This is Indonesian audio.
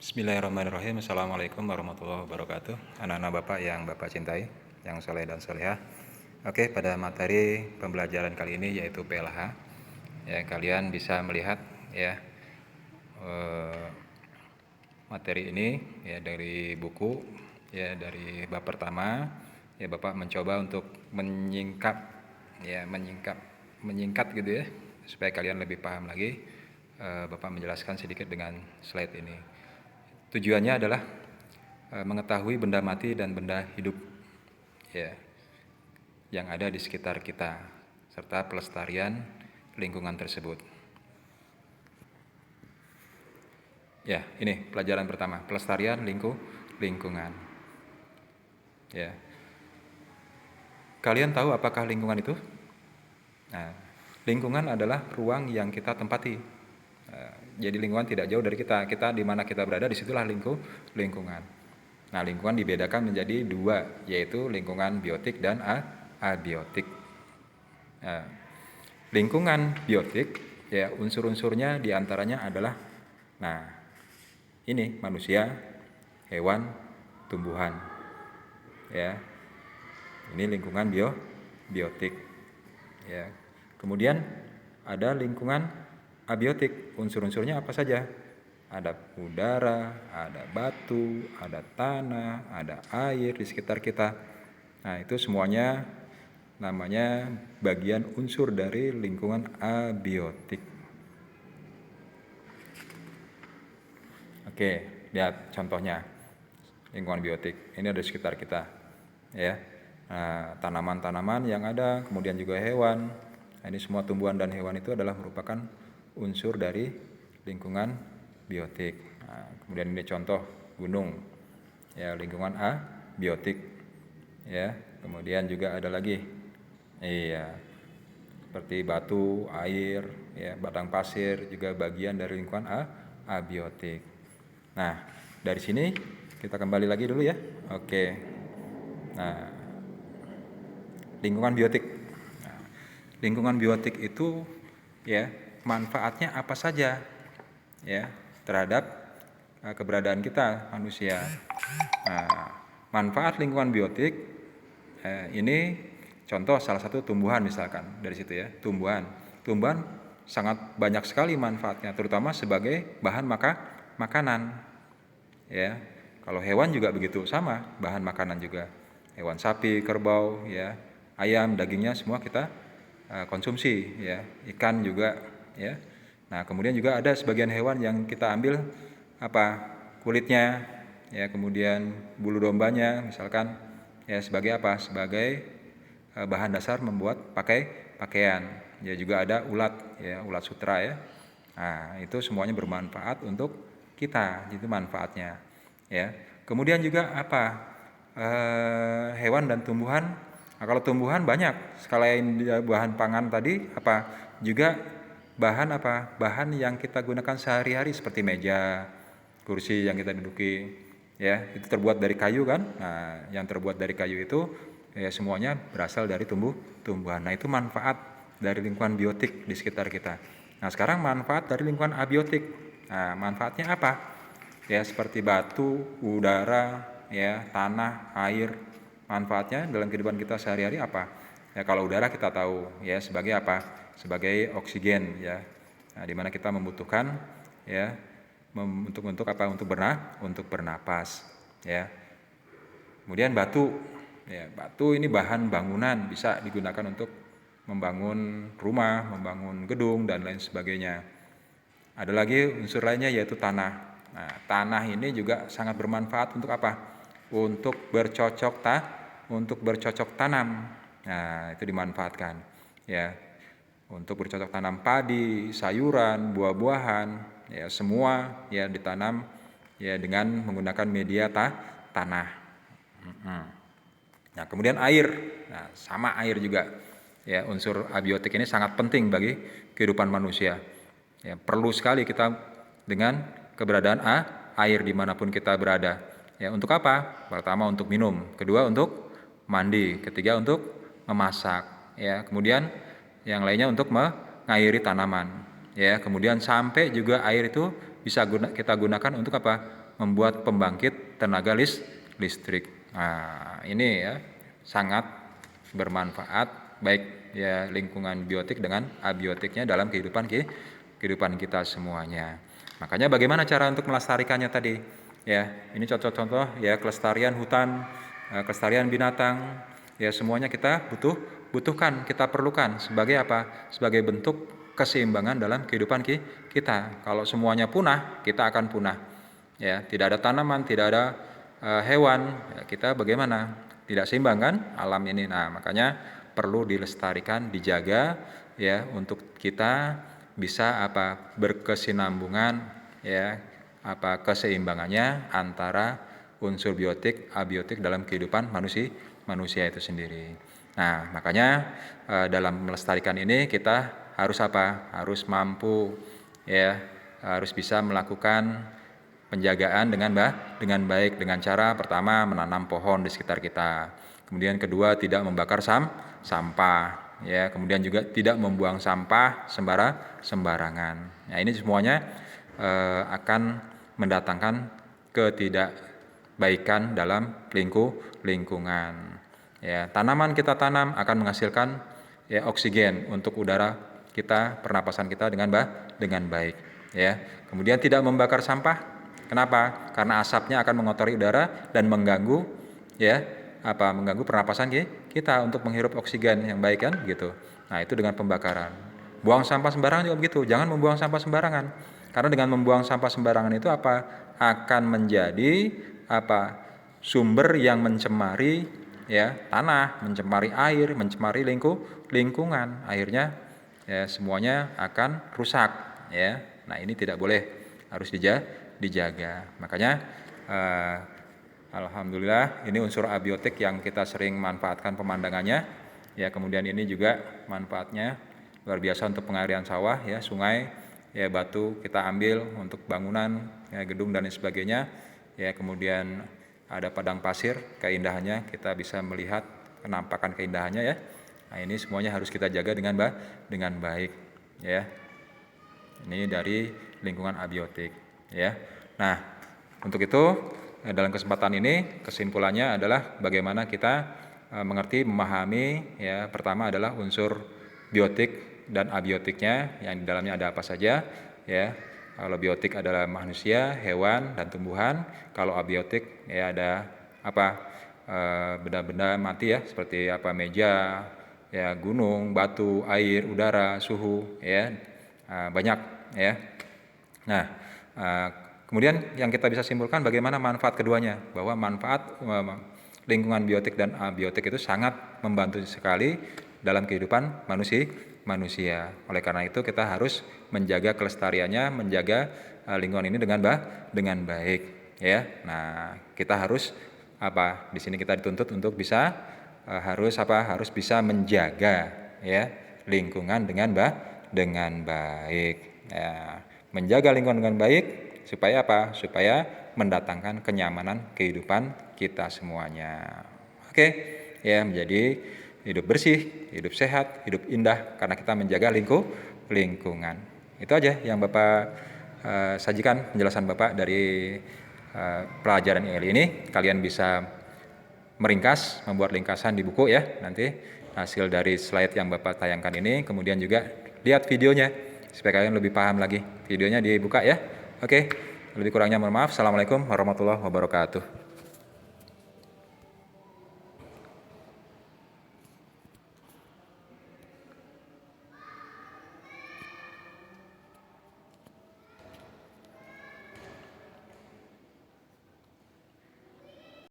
Bismillahirrahmanirrahim. Assalamualaikum warahmatullahi wabarakatuh. Anak-anak Bapak yang Bapak cintai, yang soleh dan solehah. Oke, pada materi pembelajaran kali ini yaitu PLH. Ya, kalian bisa melihat ya materi ini ya dari buku ya dari bab pertama. Ya, Bapak mencoba untuk menyingkat gitu ya supaya kalian lebih paham lagi. Bapak menjelaskan sedikit dengan slide ini. Tujuannya adalah mengetahui benda mati dan benda hidup ya yang ada di sekitar kita serta pelestarian lingkungan tersebut. Ya, ini pelajaran pertama, pelestarian lingkungan. Ya. Kalian tahu apakah lingkungan itu? Nah, lingkungan adalah ruang yang kita tempati. Jadi lingkungan tidak jauh dari kita. Kita di mana kita berada, disitulah lingkungan. Nah, lingkungan dibedakan menjadi dua, yaitu lingkungan biotik dan abiotik. Nah, lingkungan biotik, ya unsur-unsurnya diantaranya adalah, nah ini manusia, hewan, tumbuhan. Ya, ini lingkungan biotik. Ya, kemudian ada lingkungan abiotik, unsur-unsurnya apa saja? Ada udara, ada batu, ada tanah, ada air di sekitar kita. Nah, itu semuanya namanya bagian unsur dari lingkungan abiotik. Oke, lihat contohnya lingkungan biotik. Ini ada di sekitar kita, ya. Nah, tanaman-tanaman yang ada, kemudian juga hewan. Nah, ini semua tumbuhan dan hewan itu adalah merupakan unsur dari lingkungan biotik. Nah, kemudian ini contoh gunung, ya lingkungan abiotik, ya. Kemudian juga ada lagi, iya, seperti batu, air, ya, batang pasir juga bagian dari lingkungan abiotik. Nah, dari sini kita kembali lagi dulu ya. Oke. Nah, lingkungan biotik. Nah, lingkungan biotik itu ya manfaatnya apa saja ya terhadap keberadaan kita manusia. Nah, manfaat lingkungan biotik ini contoh salah satu tumbuhan misalkan dari situ ya, tumbuhan sangat banyak sekali manfaatnya, terutama sebagai bahan makanan ya. Kalau hewan juga begitu, sama bahan makanan juga, hewan sapi, kerbau ya, ayam, dagingnya semua kita konsumsi ya, ikan juga ya. Nah, kemudian juga ada sebagian hewan yang kita ambil kulitnya ya, kemudian bulu dombanya misalkan ya, sebagai apa? Sebagai bahan dasar membuat pakaian. Ya, juga ada ulat ya, ulat sutra ya. Nah, itu semuanya bermanfaat untuk kita, itu manfaatnya ya. Kemudian juga hewan dan tumbuhan. Nah, kalau tumbuhan banyak, selain bahan pangan tadi juga bahan yang kita gunakan sehari-hari seperti meja, kursi yang kita duduki ya, itu terbuat dari kayu kan. Nah, yang terbuat dari kayu itu ya semuanya berasal dari tumbuhan. Nah, itu manfaat dari lingkungan biotik di sekitar kita. Nah, sekarang manfaat dari lingkungan abiotik. Nah, manfaatnya apa? Ya, seperti batu, udara, ya, tanah, air. Manfaatnya dalam kehidupan kita sehari-hari apa? Ya, kalau udara kita tahu ya sebagai apa? Sebagai oksigen ya. Nah, di mana kita membutuhkan ya untuk apa? Untuk bernapas ya. Kemudian batu. Ya, batu ini bahan bangunan, bisa digunakan untuk membangun rumah, membangun gedung dan lain sebagainya. Ada lagi unsur lainnya yaitu tanah. Nah, tanah ini juga sangat bermanfaat untuk apa? Untuk bercocok tanam. Nah, itu dimanfaatkan ya. Untuk bercocok tanam padi, sayuran, buah-buahan, ya semua ya ditanam ya dengan menggunakan media tanah. Nah, kemudian air. Nah, sama air juga. Ya, unsur abiotik ini sangat penting bagi kehidupan manusia. Ya, perlu sekali kita dengan keberadaan air dimanapun kita berada. Ya, untuk apa? Pertama untuk minum, kedua untuk mandi, ketiga untuk memasak. Ya, kemudian yang lainnya untuk mengairi tanaman. Ya, kemudian sampai juga air itu bisa kita gunakan untuk apa? Membuat pembangkit tenaga listrik. Nah, ini ya sangat bermanfaat baik ya lingkungan biotik dengan abiotiknya dalam kehidupan kita semuanya. Makanya bagaimana cara untuk melestarikannya tadi? Ya, ini contoh-contoh ya kelestarian hutan, kelestarian binatang, ya semuanya kita butuhkan, kita perlukan sebagai apa? Sebagai bentuk keseimbangan dalam kehidupan kita. Kalau semuanya punah, kita akan punah. Ya, tidak ada tanaman, tidak ada hewan, ya, kita bagaimana? Tidak seimbang kan alam ini. Nah, makanya perlu dilestarikan, dijaga ya untuk kita bisa apa? Berkesinambungan ya, apa keseimbangannya antara unsur biotik, abiotik dalam kehidupan manusia itu sendiri. Nah, makanya dalam melestarikan ini kita harus apa? Harus mampu ya, harus bisa melakukan penjagaan dengan baik dengan cara pertama menanam pohon di sekitar kita. Kemudian kedua tidak membakar sampah ya, kemudian juga tidak membuang sampah sembarangan. Nah, ini semuanya akan mendatangkan ketidakbaikan dalam lingkungan. Ya, tanaman kita tanam akan menghasilkan ya oksigen untuk udara kita, pernapasan kita dengan baik. Ya, kemudian tidak membakar sampah. Kenapa? Karena asapnya akan mengotori udara dan mengganggu ya mengganggu pernapasan kita untuk menghirup oksigen yang baik kan gitu. Nah, itu dengan pembakaran. Buang sampah sembarangan juga begitu. Jangan membuang sampah sembarangan. Karena dengan membuang sampah sembarangan itu akan menjadi sumber yang mencemari ya tanah, mencemari air, mencemari lingkungan. Akhirnya ya semuanya akan rusak ya. Nah, ini tidak boleh, harus dijaga. Makanya alhamdulillah ini unsur abiotik yang kita sering manfaatkan pemandangannya ya, kemudian ini juga manfaatnya luar biasa untuk pengairan sawah ya, sungai ya, batu kita ambil untuk bangunan ya, gedung dan lain sebagainya ya, kemudian ada padang pasir, keindahannya kita bisa melihat penampakan keindahannya ya. Nah, ini semuanya harus kita jaga dengan baik ya. Ini dari lingkungan abiotik ya. Nah, untuk itu dalam kesempatan ini kesimpulannya adalah bagaimana kita mengerti, memahami ya, pertama adalah unsur biotik dan abiotiknya yang di dalamnya ada apa saja ya. Kalau biotik adalah manusia, hewan dan tumbuhan. Kalau abiotik ya ada benda-benda mati ya, seperti meja ya, gunung, batu, air, udara, suhu ya, banyak ya. Nah, kemudian yang kita bisa simpulkan bagaimana manfaat keduanya, bahwa manfaat lingkungan biotik dan abiotik itu sangat membantu sekali dalam kehidupan manusia. Oleh karena itu kita harus menjaga kelestariannya, menjaga lingkungan ini dengan baik ya. Nah, kita harus di sini kita dituntut untuk bisa harus bisa menjaga ya lingkungan dengan baik. Ya, menjaga lingkungan dengan baik supaya supaya mendatangkan kenyamanan kehidupan kita semuanya. Oke, ya, menjadi hidup bersih, hidup sehat, hidup indah karena kita menjaga lingkungan. Itu aja yang Bapak sajikan penjelasan Bapak dari pelajaran IELI ini. Kalian bisa meringkas, membuat ringkasan di buku ya, nanti hasil dari slide yang Bapak tayangkan ini, kemudian juga lihat videonya supaya kalian lebih paham lagi. Videonya dibuka ya. Oke, lebih kurangnya mohon maaf. Assalamualaikum warahmatullahi wabarakatuh.